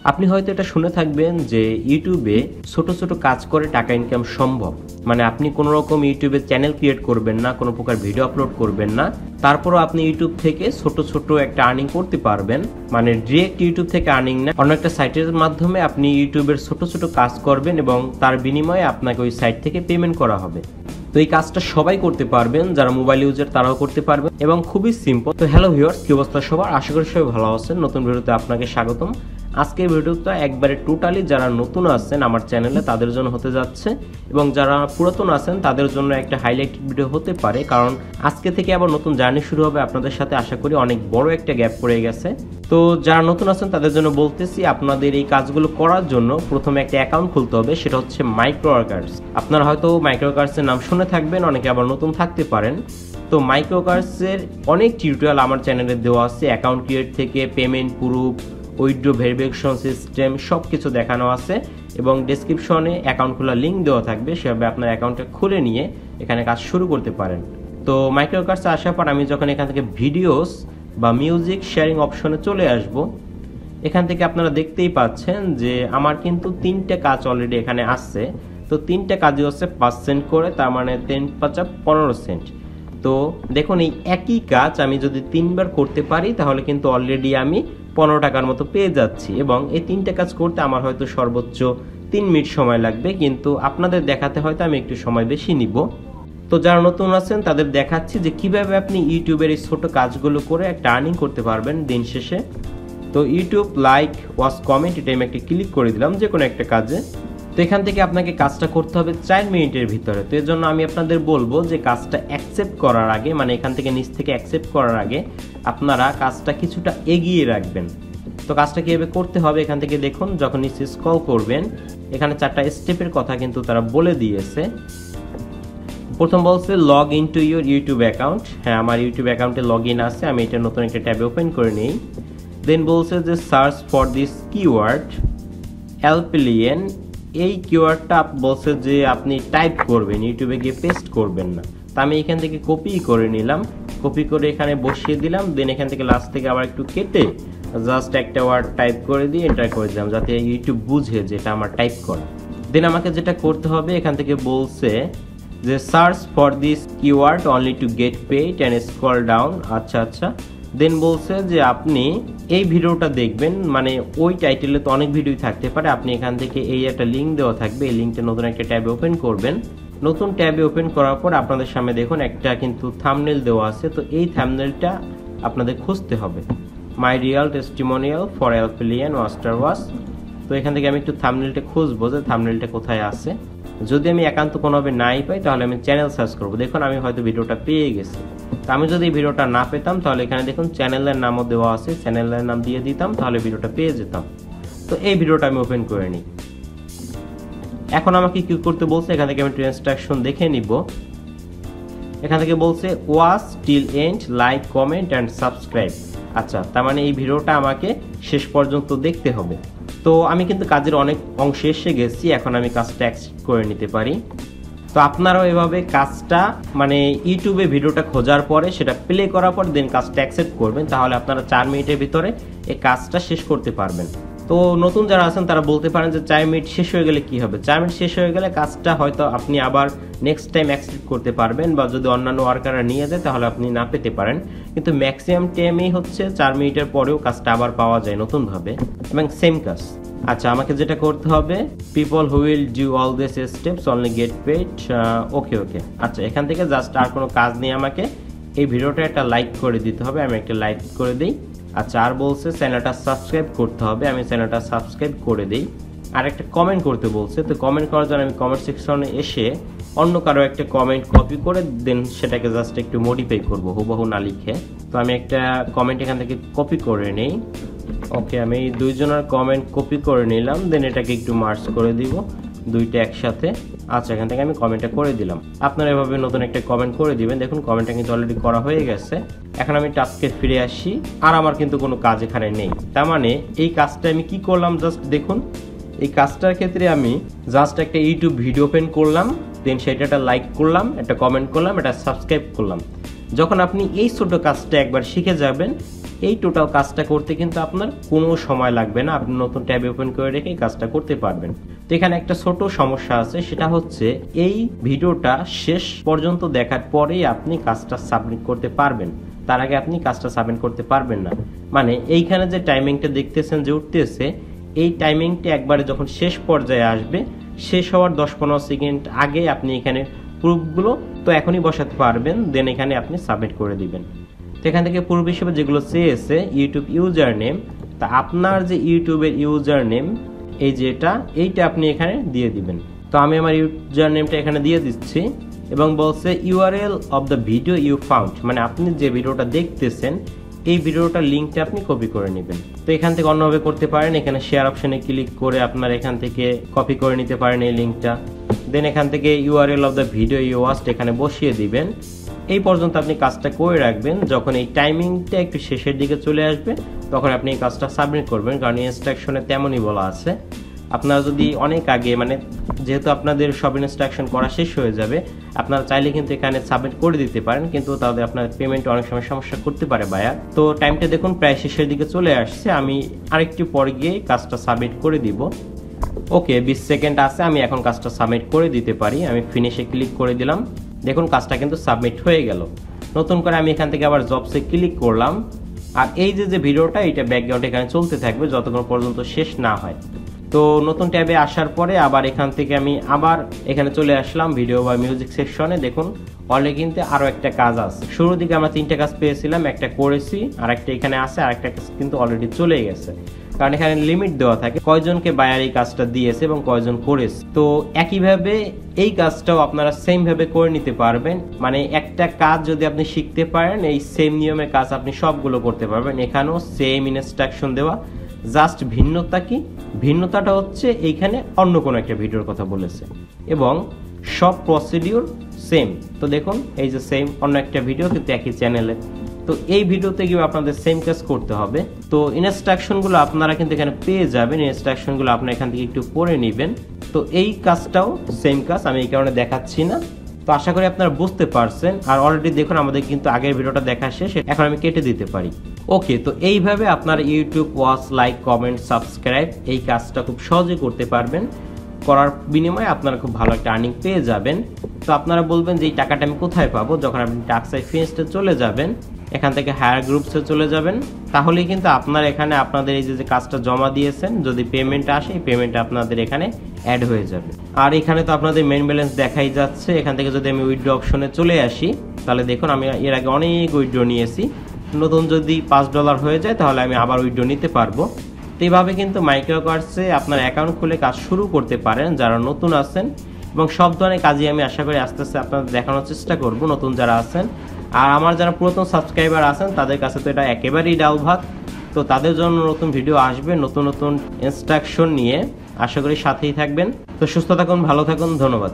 আপনি হয়তো এটা শুনে থাকবেন যে ইউটিউবে ছোট ছোট কাজ করে টাকা ইনকাম সম্ভব। মানে আপনি কোনো রকম ইউটিউবে চ্যানেল ক্রিয়েট করবেন না, কোনো প্রকার ভিডিও আপলোড করবেন না, তারপরও আপনি ইউটিউব থেকে ছোট ছোট একটা আর্নিং করতে পারবেন। মানে ডিরেক্ট ইউটিউব থেকে আর্নিং না, অন্য একটা সাইটের মাধ্যমে আপনি ইউটিউবের ছোট ছোট কাজ করবেন এবং তার বিনিময়ে আপনাকে ওই সাইট থেকে পেমেন্ট করা হবে। তো এই কাজটা সবাই করতে পারবেন, যারা মোবাইল ইউজার তারাও করতে পারবেন এবং খুবই সিম্পল। তো হ্যালো ভিউয়ার্স, কি অবস্থা সবার? আশা করি সবাই ভালো আছেন। নতুন ভিডিওতে আপনাকে স্বাগতম। আজকের ভিডিওটা একবারে টোটালি যারা নতুন আছেন আমার চ্যানেলে তাদের জন্য হতে যাচ্ছে এবং যারা পুরাতন আছেন তাদের জন্য একটা হাইলাইটেড ভিডিও হতে পারে, কারণ আজকে থেকে আবার নতুন জার্নি শুরু হবে আপনাদের সাথে। আশা করি অনেক বড় একটা গ্যাপ পড়ে গেছে। তো যারা নতুন আছেন তাদের জন্য বলতেছি, আপনাদের এই কাজগুলো করার জন্য প্রথমে একটা অ্যাকাউন্ট খুলতে হবে, সেটা হচ্ছে মাইক্রোওয়ার্কার্স। আপনারা হয়তো মাইক্রোওয়ার্কার্সের নাম শুনে থাকবেন, অনেকে আবার নতুন থাকতে পারেন। তো মাইক্রোওয়ার্কার্সের অনেক টিউটোরিয়াল আমার চ্যানেলে দেওয়া আছে, অ্যাকাউন্ট ক্রিয়েট থেকে payment proof, withdraw verification system সব কিছু দেখানো আছে এবং ডেসক্রিপশনে অ্যাকাউন্ট খোলার লিঙ্ক দেওয়া থাকবে। সেভাবে আপনার অ্যাকাউন্টটা খুলে নিয়ে এখানে কাজ শুরু করতে পারেন। তো মাইক্রোওয়ার্কার্সে আসার পর আমি যখন এখান থেকে ভিডিওস বা মিউজিক শেয়ারিং অপশনে চলে আসব, এখান থেকে আপনারা দেখতেই পাচ্ছেন যে আমার কিন্তু 3টে কাজ অলরেডি এখানে আসছে। তো 3টে কাজই হচ্ছে 5 সেন্ট করে, তার মানে 3×5 15 সেন্ট। তো দেখুন, এই একই কাজ আমি যদি 3বার করতে পারি তাহলে কিন্তু অলরেডি আমি 15 টাকার মতো পেয়ে যাচ্ছি এবং এই 3টে কাজ করতে আমার হয়তো সর্বোচ্চ 3 মিনিট সময় লাগবে, কিন্তু আপনাদের দেখাতে হয়তো আমি একটু সময় বেশি নিব। তো যারা নতুন আছেন তাদের দেখাচ্ছি যে কিভাবে আপনি ইউটিউবের এই ছোট কাজগুলো করে একটা আর্নিং করতে পারবেন দিন শেষে। তো ইউটিউব লাইক ওয়াচ কমেন্ট, এটা আমি একটা ক্লিক করে দিলাম যে কোনো একটা কাজে। তো এখান থেকে আপনাকে কাজটা করতে হবে 4 মিনিটের ভিতরে। তো এর জন্য আমি আপনাদের বলবো যে কাজটা অ্যাকসেপ্ট করার আগে, মানে এখান থেকে নিচ থেকে অ্যাকসেপ্ট করার আগে আপনারা কাজটা কিছুটা এগিয়ে রাখবেন। তো কাজটা কীভাবে করতে হবে এখান থেকে দেখুন, যখন নিচে স্ক্রল করবেন এখানে 4টা স্টেপের কথা কিন্তু তারা বলে দিয়েছে। প্রথম বলছে log in to your YouTube account. হ্যাঁ, আমার ইউটিউব অ্যাকাউন্টে লগ ইন আছে, আমি এটা নতুন একটা ট্যাবে ওপেন করে নিই। দেন বলছে যে সার্চ ফর দিস কিওয়ার্ড অ্যালপিলিয়েন। এই কিওয়ার্ডটা বলছে যে আপনি টাইপ করবেন, ইউটিউবে গিয়ে পেস্ট করবেন না। তা আমি এখান থেকে কপি করে নিলাম, কপি করে এখানে বসিয়ে দিলাম। দেন এখান থেকে লাস্ট থেকে আবার একটু কেটে জাস্ট একটা ওয়ার্ড টাইপ করে দিয়ে এন্টার করে দিলাম, যাতে ইউটিউব বুঝে যে এটা আমার টাইপ করা। দেন আমাকে যেটা করতে হবে এখান থেকে বলছে যে search for this keyword only to get paid and scroll down. আচ্ছা। দেন বলছে যে আপনি এই ভিডিওটা দেখবেন, মানে ওই টাইটেলে তো অনেক ভিডিও থাকতে পারে, আপনি এখান থেকে এই একটা লিঙ্ক দেওয়া থাকবে, এই লিঙ্কটা নতুন একটা ট্যাবে ওপেন করবেন। নতুন ট্যাবে ওপেন করার পর আপনাদের সামনে দেখুন একটা কিন্তু থাম্বনেল দেওয়া আছে। তো এই থাম্বনেলটা আপনাদের খুঁজতে হবে, মাই রিয়াল টেস্টিমোনিয়াল ফর অ্যালপিলিয়ান মাস্টার ওয়াশ। তো এখান থেকে আমি একটু থাম্বনেলটা খুঁজবো যে থাম্বনেলটা কোথায় আছে। যদি আমি একান্ত কোনোভাবে নাই পাই তাহলে আমি চ্যানেল সার্চ করবো। দেখুন আমি হয়তো ভিডিওটা পেয়ে গেছি। তো আমি যদি ভিডিওটা না পেতাম তাহলে এখানে দেখুন চ্যানেলের নামও দেওয়া আছে, চ্যানেলের নাম দিয়ে দিতাম, তাহলে ভিডিওটা পেয়ে যেতাম। তো এই ভিডিওটা আমি ওপেন করে নিই। এখন আমাকে কি করতে বলছে, এখান থেকে আমি ইনস্ট্রাকশন দেখে নিব। এখান থেকে বলছে watch till and, like comment and subscribe. আচ্ছা, তার মানে এই ভিডিওটা আমাকে শেষ পর্যন্ত দেখতে হবে। তো আমি কিন্তু কাজের অনেক অংশে এসে গেছি, এখন আমি কাজটা অ্যাকসেপ্ট করে নিতে পারি। তো আপনারাও এভাবে কাজটা, মানে ইউটিউবে ভিডিওটা খোঁজার পরে সেটা প্লে করার পর দেন কাজটা অ্যাকসেপ্ট করবেন, তাহলে আপনারা 4 মিনিটের ভিতরে এই কাজটা শেষ করতে পারবেন। তো নতুন যারা আছেন তারা বলতে পারেন যে 4 মিনিট শেষ হয়ে গেলে কি হবে। 4 মিনিট শেষ হয়ে গেলে কাজটা হয়তো আপনি আবার নেক্সট টাইম অ্যাকসেপ্ট করতে পারবেন, বা যদি অন্যান্য ওয়ার্কাররা নিয়ে যায় তাহলে আপনি না পেতে পারেন। কিন্তু ম্যাক্সিমাম টাইমেই হচ্ছে 4 মিনিটের পরেও কাজটা আবার পাওয়া যায় নতুনভাবে এবং সেম কাজ। আচ্ছা, আমাকে যেটা করতে হবে, people who will do all this steps only get paid. Okay. আচ্ছা, এখান থেকে জাস্ট আর কোনো কাজ নেই, আমাকে এই ভিডিওটা একটা লাইক করে দিতে হবে, আমি একটা লাইক করে দিই। আচ্ছা, আর বলছে চ্যানেলটা সাবস্ক্রাইব করতে হবে, আমি চ্যানেলটা সাবস্ক্রাইব করে দিই। আর একটা কমেন্ট করতে বলছে, তো কমেন্ট করার জন্য আমি কমেন্ট সেকশনে এসে অন্য কারো একটা কমেন্ট কপি করে দেন সেটাকে জাস্ট একটু মডিফাই করব, হুবহু না লিখে। তো আমি একটা কমেন্ট এখান থেকে কপি করে নিই। ওকে, আমি 2 জনের কমেন্ট কপি করে নিলাম। দেন এটাকে একটু মার্জ করে দিব, 2টা একসাথে। আচ্ছা, এখান থেকে আমি কমেন্টটা করে দিলাম। আপনারা এভাবে নতুন একটা কমেন্ট করে দিবেন। দেখুন কমেন্টটা কিন্তু অলরেডি করা হয়ে গেছে। এখন আমি টাস্কে ফিরে আসি, আর আমার কিন্তু কোনো কাজ এখানে নেই। তার মানে এই কাজটা আমি কি করলাম, জাস্ট দেখুন এই কাজটার ক্ষেত্রে আমি জাস্ট একটা ইউটিউব ভিডিও ওপেন করলাম, দেন সেটা লাইক করলাম, একটা কমেন্ট করলাম, এটা সাবস্ক্রাইব করলাম। যখন আপনি এই ছোট কাজটা একবার শিখে যাবেন এই টোটাল কাজটা করতে কিন্তু আপনার কোনো সময় লাগবে না, আপনি নতুন ট্যাব ওপেন করে রেখে কাজটা করতে পারবেন। তো এখানে একটা ছোট সমস্যা আছে, সেটা হচ্ছে এই ভিডিওটা শেষ পর্যন্ত দেখার পরেই আপনি কাজটা সাবমিট করতে পারবেন, তার আগে আপনি কাজটা সাবমিট করতে পারবেন না। মানে এইখানে যে টাইমিংটা দেখতেছেন যে উঠতেছে, এই টাইমিংটা একবারে যখন শেষ পর্যায়ে আসবে, শেষ হওয়ার 10-15 সেকেন্ড আগে আপনি এখানে প্রুফগুলো তো এখনই বসাতে পারবেন, দেন এখানে আপনি সাবমিট করে দিবেন। তো এখান থেকে প্রুফ হিসেবে যেগুলো চেয়েছে ইউটিউব ইউজার নেম, তা আপনার যে ইউটিউবের ইউজার নেম এই যেটা, এইটা আপনি এখানে দিয়ে দিবেন। তো আমি আমার ইউজার নেমটা এখানে দিয়ে দিচ্ছি এবং বলছে URL of the video you found, মানে আপনি যে ভিডিওটা দেখতেছেন এই ভিডিওটার লিঙ্কটা আপনি কপি করে নেবেন। তো এখান থেকে অন্যভাবে করতে পারেন, এখানে শেয়ার অপশনে ক্লিক করে আপনার এখান থেকে কপি করে নিতে পারেন এই লিঙ্কটা, দেন এখান থেকে URL of the video you watched এখানে বসিয়ে দিবেন। এই পর্যন্ত আপনি কাজটা করে রাখবেন, যখন এই টাইমিংটা একটু শেষের দিকে চলে আসবে তখন আপনি এই কাজটা সাবমিট করবেন, কারণ ইনস্ট্রাকশনে তেমনই বলা আছে। আপনারা যদি অনেক আগে, মানে যেহেতু আপনাদের সব ইনস্ট্রাকশন করা শেষ হয়ে যাবে, আপনারা চাইলে কিন্তু এখানে সাবমিট করে দিতে পারেন, কিন্তু তাহলে আপনার পেমেন্ট অনেক সময় সমস্যা করতে পারে বায়ার। তো টাইমটা দেখুন প্রায় শেষের দিকে চলে আসছে, আমি আরেকটু পরে গিয়ে কাজটা সাবমিট করে দিব। ওকে, 20 সেকেন্ড আছে, আমি এখন কাজটা সাবমিট করে দিতে পারি। আমি ফিনিশে ক্লিক করে দিলাম, দেখুন কাজটা কিন্তু সাবমিট হয়ে গেল। নতুন করে আমি এখান থেকে আবার জবসে ক্লিক করলাম, আর এই যে ভিডিওটা এটা ব্যাকগ্রাউন্ডে এখানে চলতে থাকবে যতক্ষণ পর্যন্ত শেষ না হয়। তো নতুন ট্যাবে আসার পরে আবার এখান থেকে আমি আবার এখানে চলে আসলাম ভিডিও বা মিউজিক সেকশনে। দেখুন অলরেডি কিন্তু আরো একটা কাজ আছে, শুরুর দিকে আমরা 3টা কাজ পেয়েছিলাম, একটা করেছি, আর একটা এখানে আছে, আর একটা কাজ কিন্তু অলরেডি চলে গেছে, কারণ এখানে লিমিট দেওয়া থাকে কয়জনকে বায়ার এই কাজটা দিয়েছে এবং কয়জন করেছে। তো একইভাবে এই কাজটাও আপনারা সেম ভাবে করে নিতে পারবেন, মানে একটা কাজ যদি আপনি শিখতে পারেন এই সেম নিয়মের কাজ আপনি সবগুলো করতে পারবেন। এখানেও সেম ইনস্ট্রাকশন দেওয়া, জাস্ট ভিন্নতা কি, ভিন্নতাটা হচ্ছে এইখানে অন্য কোনো একটা ভিডিওর কথা বলেছে এবং সব প্রসিডিউর সেম। তো দেখুন এই যে সেম অন্য একটা ভিডিও কিন্তু একই চ্যানেলে, তো এই ভিডিওতে গিয়ে আপনাদের সেম কাজ করতে হবে। তো ইনস্ট্রাকশনগুলো আপনারা কিন্তু এখানে পেয়ে যাবেন, ইনস্ট্রাকশনগুলো আপনারা এখান থেকে একটু পড়ে নেবেন। তো এই কাজটাও সেম কাজ, আমি এই কারণে দেখাচ্ছি না। তো আশা করি আপনারা বুঝতে পারছেন, আর অলরেডি দেখুন আমাদের কিন্তু আগের ভিডিওটা দেখা শেষ, এখন আমি কেটে দিতে পারি। ওকে, তো এইভাবে আপনারা YouTube watch, like, comment, subscribe এই কাজটা খুব সহজে করতে পারবেন। করার বিনিময়ে আপনারা খুব ভালো একটা আর্নিং পেয়ে যাবেন। তো আপনারা বলবেন যে এই টাকাটা আমি কোথায় পাবো, যখন আপনি টাক্সাই ফিনিশে চলে যাবেন, এখান থেকে হায়ার গ্রুপসে চলে যাবেন, তাহলেই কিন্তু আপনার এখানে আপনাদের এই যে কাজটা জমা দিয়েছেন যদি পেমেন্ট আসে, এই পেমেন্ট আপনাদের এখানে অ্যাড হয়ে যাবে। আর এখানে তো আপনাদের মেইন ব্যালেন্স দেখাই যাচ্ছে। এখান থেকে যদি আমি উইথড্র অপশনে চলে আসি, তাহলে দেখুন আমি এর আগে অনেক উইথড্র নিয়েছি, নতুন যদি $5 হয়ে যায় তাহলে আমি আবার উইথড্র নিতে পারবো। তো এইভাবে কিন্তু মাইক্রোওয়ার্কসে আপনার অ্যাকাউন্ট খুলে কাজ শুরু করতে পারেন যারা নতুন আছেন, এবং সব ধরনের কাজই আমি আশা করি আস্তে আস্তে আপনাদের দেখানোর চেষ্টা করব নতুন যারা আছেন। আর আমার যারা পুরাতন সাবস্ক্রাইবার আছেন তাদের কাছে তো এটা একেবারেই ডাল ভাত, তো তাদের জন্য নতুন ভিডিও আসবে নতুন নতুন ইনস্ট্রাকশন নিয়ে, আশা করি সাথেই থাকবেন। তো সুস্থ থাকুন, ভালো থাকুন, ধন্যবাদ।